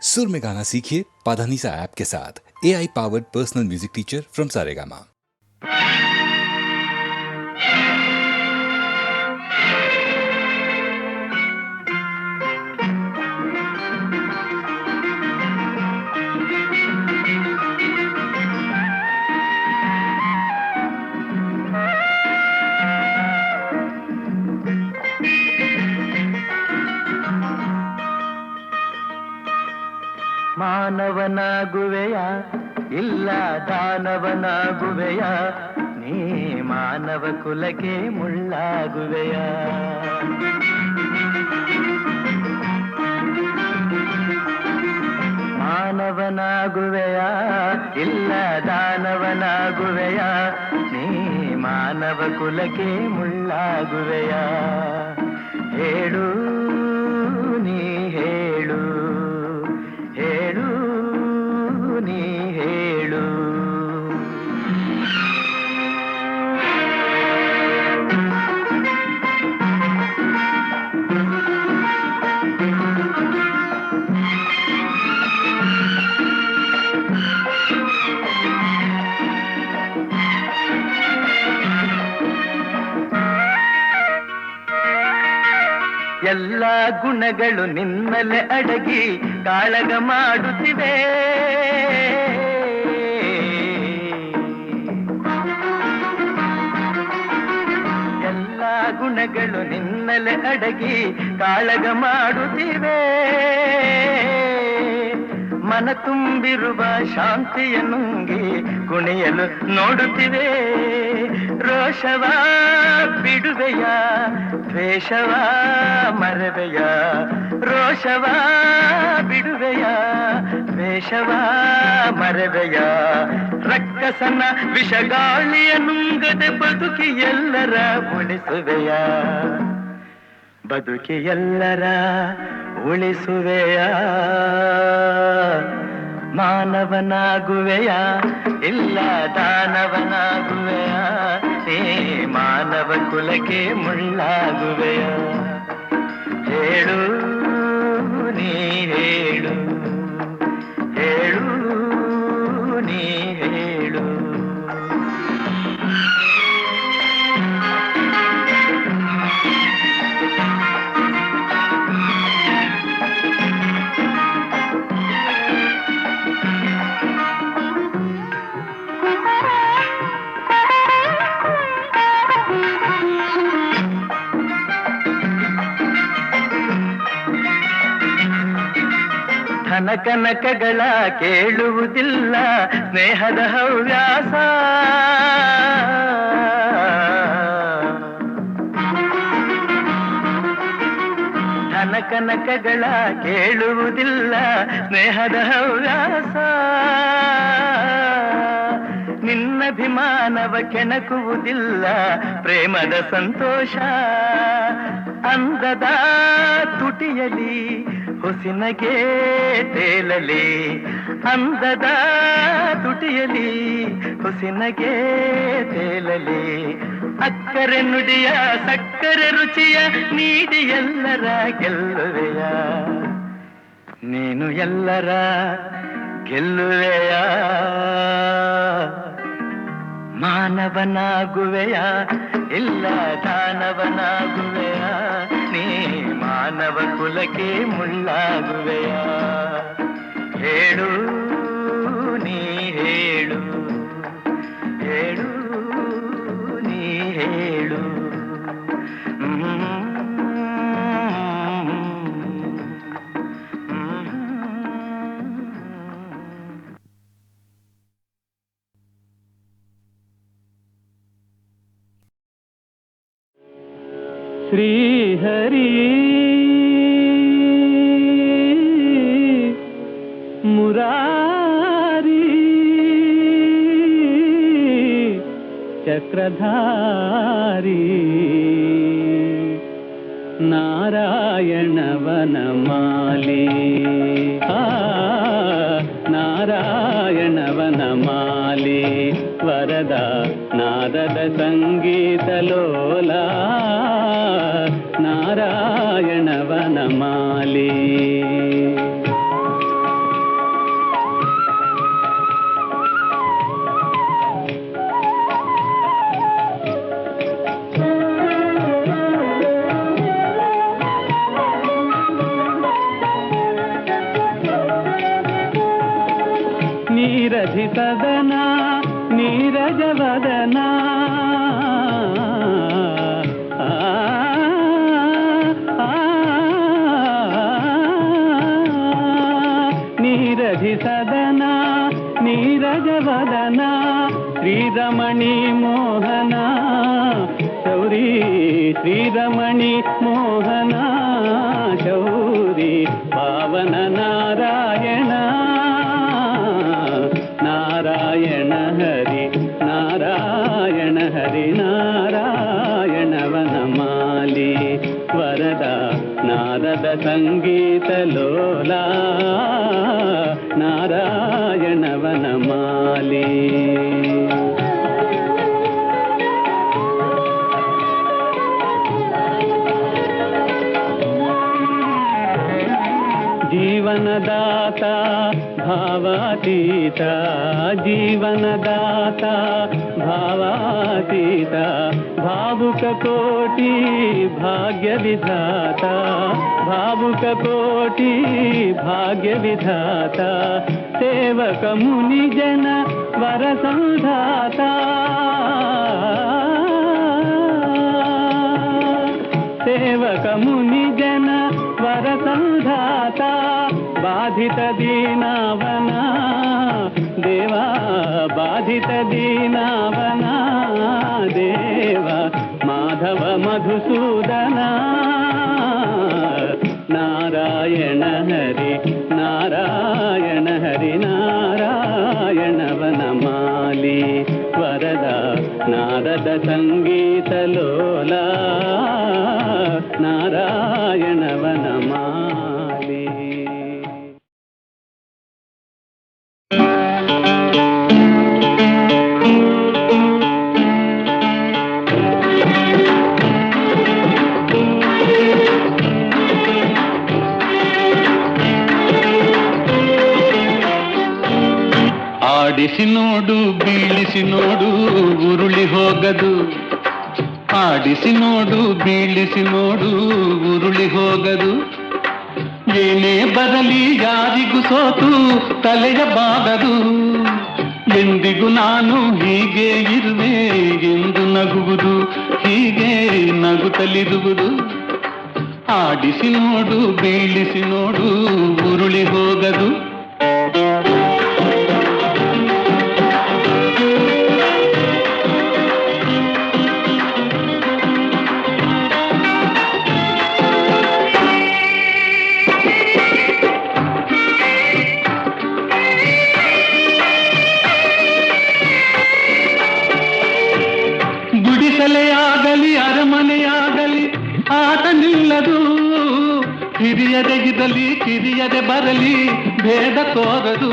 सुर में गाना सीखिए पाधानीसा ऐप के साथ। AI powered personal music teacher from Saregama. ಮಾನವನಾಗುವೆಯ ಇಲ್ಲ ದಾನವನಾಗುವೆಯ ನೀ ಮಾನವ ಕುಲಕ್ಕೆ ಮುಳ್ಳಾಗುವೆಯ ಮಾನವನಾಗುವೆಯ ಇಲ್ಲ ದಾನವನಾಗುವೆಯ ನೀ ಮಾನವ ಕುಲಕ್ಕೆ ಮುಳ್ಳಾಗುವೆಯ ಹೇಳು ನೀ ಹೇಳು ಹೇಳು ನೀ ಹೇಳು ಎಲ್ಲ ಗುಣಗಳು ನಿನ್ನಲೆ ಅಡಗಿ ಕಾಳಗ ಮಾಡುತ್ತಿವೆ ಎಲ್ಲ ಗುಣಗಳು ನಿನ್ನಲೆ ಅಡಗಿ ಕಾಳಗ ಮಾಡುತ್ತಿವೆ ಮನ ತುಂಬಿರುವ ಶಾಂತಿಯ ನುಂಗಿ ಕುಣಿಯಲು ನೋಡುತ್ತಿವೆ ರೋಷವ ಬಿಡುವೆಯ ದ್ವೇಷವ ಮರವೆಯ ರೋಷವ ಬಿಡುವೆಯ ದ್ವೇಷವ ಮರವೆಯ ರಕ್ಕಸನ ವಿಷಗಾಳಿಯ ನುಂಗದೆ ಬದುಕಿ ಎಲ್ಲರ ಉಳಿಸುವೆಯ ಬದುಕಿ ಎಲ್ಲರ ಉಳಿಸುವೆಯ ಮಾನವನಾಗುವೆಯ ಇಲ್ಲ ದಾನವನಾಗುವೆಯ ನೀ ಮಾನವ ಕುಲಕ್ಕೆ ಮುಳ್ಳಾಗುವೆಯ ಹೇಳು ನೀ ಹೇಳು ಹೇಳು ನೀ ಹೇಳು ಕನಕಗಳ ಕೇಳುವುದಿಲ್ಲ ಸ್ನೇಹದ ಹವ್ಯಾಸ ಕನಕಗಳ ಕೇಳುವುದಿಲ್ಲ ಸ್ನೇಹದ ಹವ್ಯಾಸ ನಿನ್ನಭಿಮಾನವ ಕೆಣಕುವುದಿಲ್ಲ ಪ್ರೇಮದ ಸಂತೋಷ ಅಂದದ ತುಟಿಯಲಿ ಹುಸಿನಗೆ ತೇಲಲಿ ಅಂದದ ತುಟಿಯಲಿ ಹುಸಿನಗೆ ತೇಲಲಿ ಅಕ್ಕರೆ ನುಡಿಯ ಸಕ್ಕರೆ ರುಚಿಯ ನೀಡಿ ಎಲ್ಲರ ಗೆಲ್ಲುವೆಯ ನೀನು ಎಲ್ಲರ ಗೆಲ್ಲುವೆಯ ಮಾನವನಾಗುವೆಯ ಇಲ್ಲ ದಾನವನಾಗುವೆಯ ನೀ ಮಾನವ ಕುಲಕ್ಕೆ ಮುಳ್ಳಾಗುವೆಯ ಹೇಳು ನೀ ಹೇಳು ಹೇಳು ನೀ ಹೇಳು ಶ್ರೀಹರಿ ಮುರಾರಿ ಚಕ್ರಧಾರಿ ನಾರಾಯಣ ವನಮಾಲಿ ನಾರಾಯಣ ವನಮಾಲಿ ವರದ ನಾದದ ಸಂಗೀತ ಲೋಲ ನಾರಾಯಣ ವನಮಾಲಿ ನೀರಧಿ ಸದನ ನೀರಜವದನ ನೀರಧಿ ಸದನ ನೀರಜವದನ ಶ್ರೀರಮಣಿ ಮೋಹನ ಶೌರಿ ಶ್ರೀರಮಣಿ ಮೋಹನ ಶೌರಿ ಪಾವನ ನಾರಾಯಣ ನಾರಾಯಣ ಹರಿ ನಾರಾಯಣ ಹರಿ ನಾರಾಯಣ ವನಮಾಲಿ ವರದ ನಾರದ ಸಂಗೀತ ಲೋಲ ನಾರಾಯಣ ವನಮಾಲಿ ಜೀವನದಾತ ಭಾವಾತೀತ ಜೀವನದಾತ ಭಾವಾತೀತ ಭಾವುಕ ಕೋಟಿ ಭಾಗ್ಯ ವಿಧಾತ ಭಾವುಕ ಕೋಟಿ ಭಾಗ್ಯ ವಿಧಾತ ಸೇವಕ ಮುನಿ ಜನ ವರ ಸಂಧಾತ ಸೇವಕ ಮುನಿ ಜನ ವರ ಸಂಧಾತ ಬಾಧಿತ ದೀನಾವನ ದೇವಾ ಬಾಧಿತ ದೀನಾವನ ದೇವ ಮಾಧವ ಮಧುಸೂದನ ನಾರಾಯಣ ಹರಿ ನಾರಾಯಣ ಹರಿ ನಾರಾಯಣ ವನಮಾಲಿ ವರದ ನಾರದ ಸಂಗೀತ ಲೋಲ ನಾರಾಯಣ ವನಮಾಲಿ ಆಡಿಸಿ ನೋಡು ಬೀಳಿಸಿ ನೋಡು ಉರುಳಿ ಹೋಗದು ಆಡಿಸಿ ನೋಡು ಬೀಳಿಸಿ ನೋಡು ಉರುಳಿ ಹೋಗದು ಏನೇ ಬರಲಿ ಯಾರಿಗೂ ಸೋತು ತಲೆಯ ಬಾಗದು ಎಂದಿಗೂ ನಾನು ಹೀಗೆ ಇರುವೆ ಎಂದು ನಗುವುದು ಹೀಗೆ ನಗುತ್ತಲಿರುವುದು ಆಡಿಸಿ ನೋಡು ಬೀಳಿಸಿ ನೋಡು ಉರುಳಿ ಹೋಗದು ಗುಡಿಸಲೆಯಾಗಲಿ ಅರಮನೆಯಾಗಲಿ ಆಟ ನಿಲ್ಲದು ಹಿರಿಯದೆಗಿರಲಿ ಕಿರಿಯದೆ ಬರಲಿ ಭೇದ ತೋರದು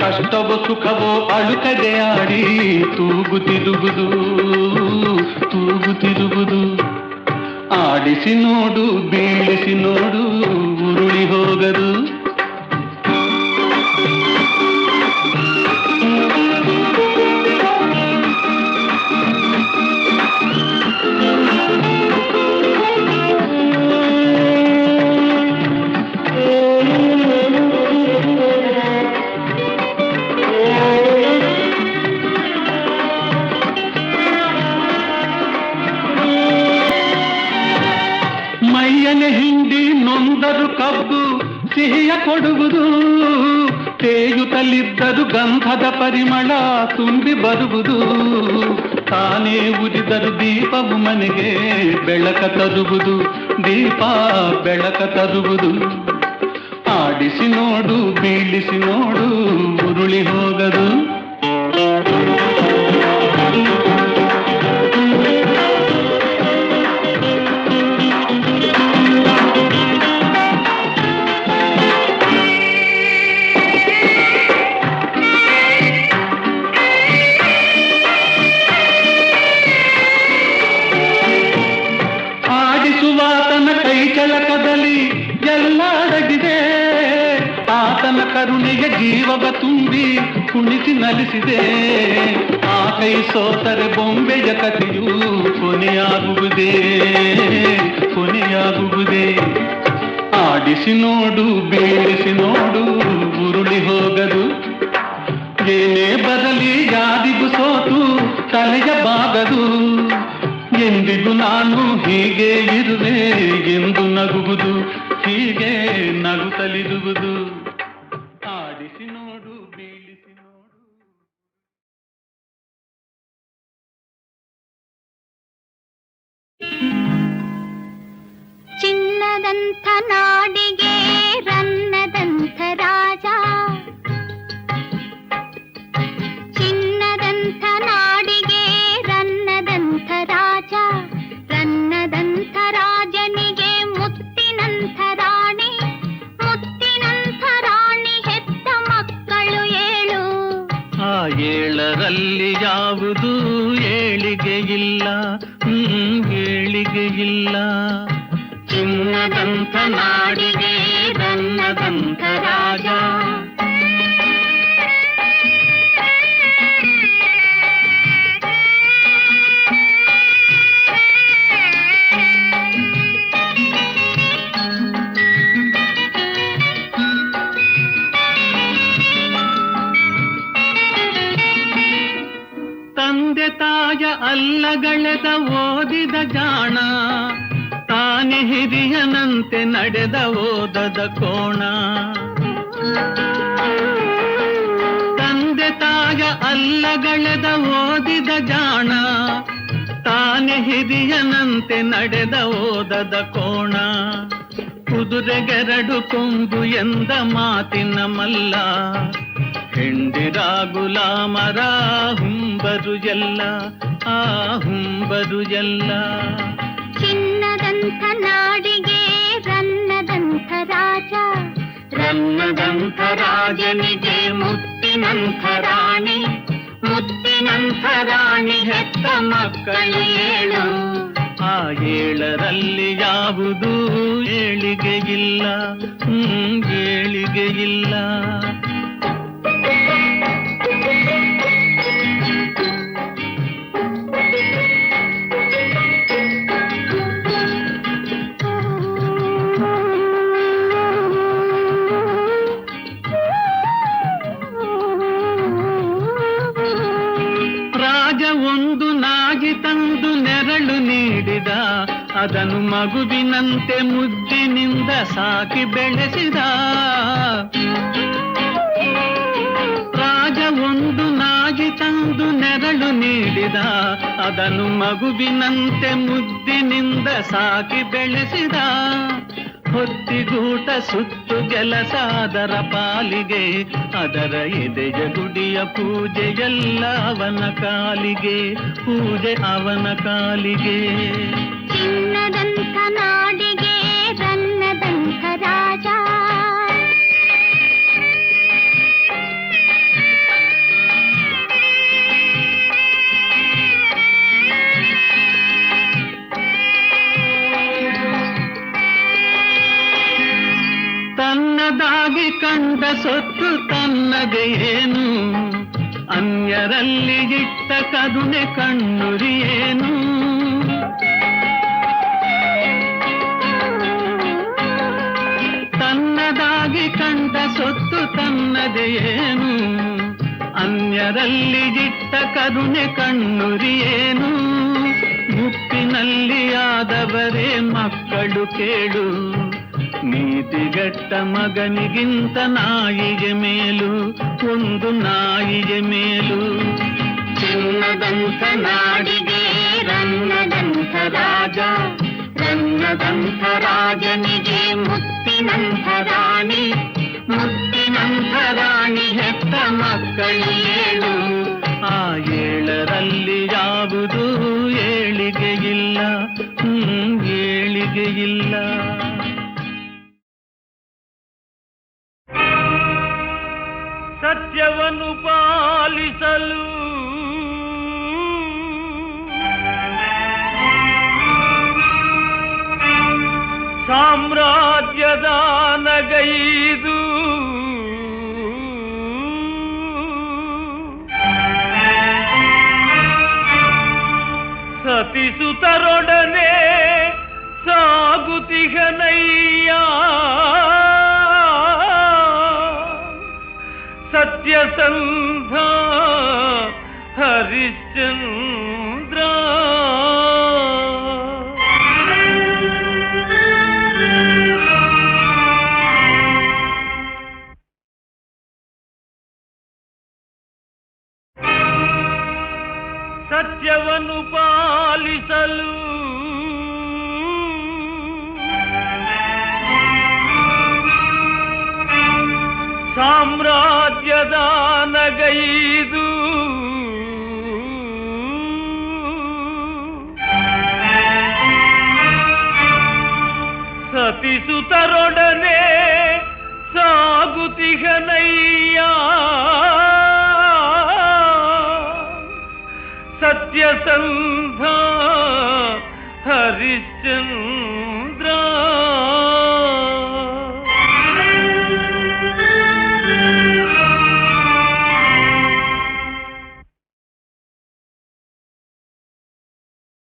ಕಷ್ಟವೋ ಸುಖವೋ ಅಳುಕದೆ ಆಡಿ ತೂಗುತ್ತಿರುವುದು ತೂಗುತ್ತಿರುವುದು ಆಡಿಸಿ ನೋಡು ಬೀಳಿಸಿ ನೋಡು ಉರುಳಿ ಹೋಗದು ಮೈಯನೆ ಹಿಂಡಿ ನೊಂದರು ಕಬ್ಬು ಸಿಹಿಯ ಕೊಡುವುದು ತೇಯುತ್ತಲಿದ್ದರು ಗಂಧದ ಪರಿಮಳ ತುಂಬಿ ಬರುವುದು ತಾನೇ ಉರಿದರು ದೀಪವು ಮನೆಗೆ ಬೆಳಕ ತರುವುದು ದೀಪ ಬೆಳಕ ತರುವುದು ಆಡಿಸಿ ನೋಡು ಬೀಳಿಸಿ ನೋಡು ಉರುಳಿ ಹೋಗದು ಚಲಕದಲ್ಲಿ ಎಲ್ಲ ಅಡಗಿದೆ ಆತನ ಕರುಣೆಯ ಜೀವವ ತುಂಬಿ ಕುಣಿಸಿ ನಲಿಸಿದೆ ಆ ಕೈ ಸೋತರೆ ಬೊಂಬೆಯ ಕಥೆಯು ಕೊನೆಯಾಗುವುದೇ ಕೊನೆಯಾಗುವುದೇ ಆಡಿಸಿ ನೋಡು ಬೀಳಿಸಿ ನೋಡು ಉರುಳಿ ಹೋಗದು ನಾನು ಹೀಗೆ ಇರುವೆ ಎಂದು ನಗುವುದು, ಹೀಗೆ ನಗುತ್ತಲಿರುವುದು. ಆಡಿಸಿ ನೋಡು, ಬೀಳಿಸಿ ನೋಡು. ಚಿನ್ನದಂಥ ನಾಡಿಗೆ ರನ್ನದಂಥ ರಾಜ, ಚಿನ್ನದಂಥ ನಾಡಿಗೆ ರನ್ನದಂಥ ರಾಜ, ರನ್ನದಂಥ ರಾಜನಿಗೆ ಮುತ್ತಿನಂಥ ರಾಣಿ, ಮುತ್ತಿನಂಥ ರಾಣಿ ಹೆತ್ತ ಮಕ್ಕಳು 7. ಆ 7ರಲ್ಲಿ ಯಾವುದು ಏಳಿಗೆ ಇಲ್ಲ, ಏಳಿಗೆ ಇಲ್ಲ. ಚಿನ್ನದಂಥ ನಾಡಿಗೆ ರನ್ನದಂಥ ರಾಜ. ತಂದೆ ತಾಯ ಅಲ್ಲಗಳೆದ ಓದಿದ ಜಾಣ, ತಾನೆ ಹಿರಿಯನಂತೆ ನಡೆದ ಓದದ ಕೋಣ. ತಂದೆ ತಾಯ ಅಲ್ಲಗಳೆದ ಓದಿದ ಜಾಣ, ತಾನೆ ಹಿರಿಯನಂತೆ ನಡೆದ ಓದದ ಕೋಣ. ಕುದುರೆಗೆರಡು ಕೊಂಬು ಎಂದ ಮಾತಿನ ಮಲ್ಲ, ಹೆಂಡಿರ ಗುಲಾಮರ ಹುಂಬರು ಎಲ್ಲ, ಆ ಹುಂಬರು ಎಲ್ಲ. ಚಿನ್ನದಂಥ ನಾಡಿಗೆ ರನ್ನದಂಥ ರಾಜ, ರನ್ನದಂಥ ರಾಜನಿಗೆ ಮುತ್ತಿನಂಥ ರಾಣಿ, ಮುತ್ತಿನಂಥ ರಾಣಿ ಹೆತ್ತ ಮಕ್ಕಳು 7. ಆ 7ರಲ್ಲಿ ಯಾವುದು ಏಳಿಗೆ ಇಲ್ಲ, ಏಳಿಗೆ ಇಲ್ಲ. ಒಂದು ನಾಗಿ ತಂದು ನೆರಳು ನೀಡಿದ, ಅದನ್ನು ಮಗುವಿನಂತೆ ಮುದ್ದಿನಿಂದ ಸಾಕಿ ಬೆಳೆಸಿದ. ರಾಜ ಒಂದು ನಾಗಿ ತಂದು ನೆರಳು ನೀಡಿದ, ಅದನ್ನು ಮಗುವಿನಂತೆ ಮುದ್ದಿನಿಂದ ಸಾಕಿ ಬೆಳೆಸಿದ. ಹೊತ್ತಿಗೂಟ ಸುತ್ತು ಕೆಲಸ ಅದರ ಪಾಲಿಗೆ, ಅದರ ಎದೆಯ ಗುಡಿಯ ಪೂಜೆಯೆಲ್ಲ ಅವನ ಕಾಲಿಗೆ, ಪೂಜೆ ಅವನ ಕಾಲಿಗೆ. ಚಿನ್ನದಂಥ ನಾಡಿಗೆ ರನ್ನದಂಥ ರಾಜ, ತನ್ನದಾಗಿ ಕಂಡ ಸೊತ್ತು ತನ್ನದೇ ಏನು, ಅನ್ಯರಲ್ಲಿ ಇಟ್ಟ ಕರುಣೆ ಕಣ್ಣುರಿಯೇನು. ತನ್ನದಾಗಿ ಕಂಡ ಸೊತ್ತು ತನ್ನದೇ ಏನು, ಅನ್ಯರಲ್ಲಿ ಇಟ್ಟ ಕರುಣೆ ಕಣ್ಣುರಿಯೇನು. ಮುಪ್ಪಿನಲ್ಲಿ ಆದವರೇ ಮಕ್ಕಳು ಕೇಳು, ನೀತಿಗಟ್ಟ ಮಗನಿಗಿಂತ ನಾಯಿಗೆ ಮೇಲು, ಒಂದು ನಾಯಿಗೆ ಮೇಲು. ಚಿನ್ನದಂಥ ನಾಡಿಗೆ ರನ್ನದಂಥ ರಾಜ, ರನ್ನದಂಥ ರಾಜನಿಗೆ ಮುತ್ತಿನಂಥ ರಾಣಿ, ಮುತ್ತಿನಂಥ ರಾಣಿ ಹೆತ್ತ ಮಕ್ಕಳು 7. ಆ 7ರಲ್ಲಿ ಯಾವುದು ಏಳಿಗೆ ಇಲ್ಲ, ಏಳಿಗೆ ಇಲ್ಲ. ಸತ್ಯವನ್ನು ಪಾಲಿಸಲು ಸಾಮ್ರಾಜ್ಯದ ನಗೈದು, ಸತಿಸುತರೊಡನೆ ಸಾಗುತಿಗನಯ್ಯ. ಸತ್ಯಸಂಧ ಹರಿಶ್ಚಂದ್ರ ಸತ್ಯವನ್ನು ಪಾಲಿಸಲು ಸಾಮ್ರಾಜ್ಯದ ನಗೈದು ಸತಿಸುತರೊಡನೆ ಸಾಗುತಿಗನಯ್ಯ ಸತ್ಯಸಂಧ ಹರಿಶ್ಚಂದ್ರ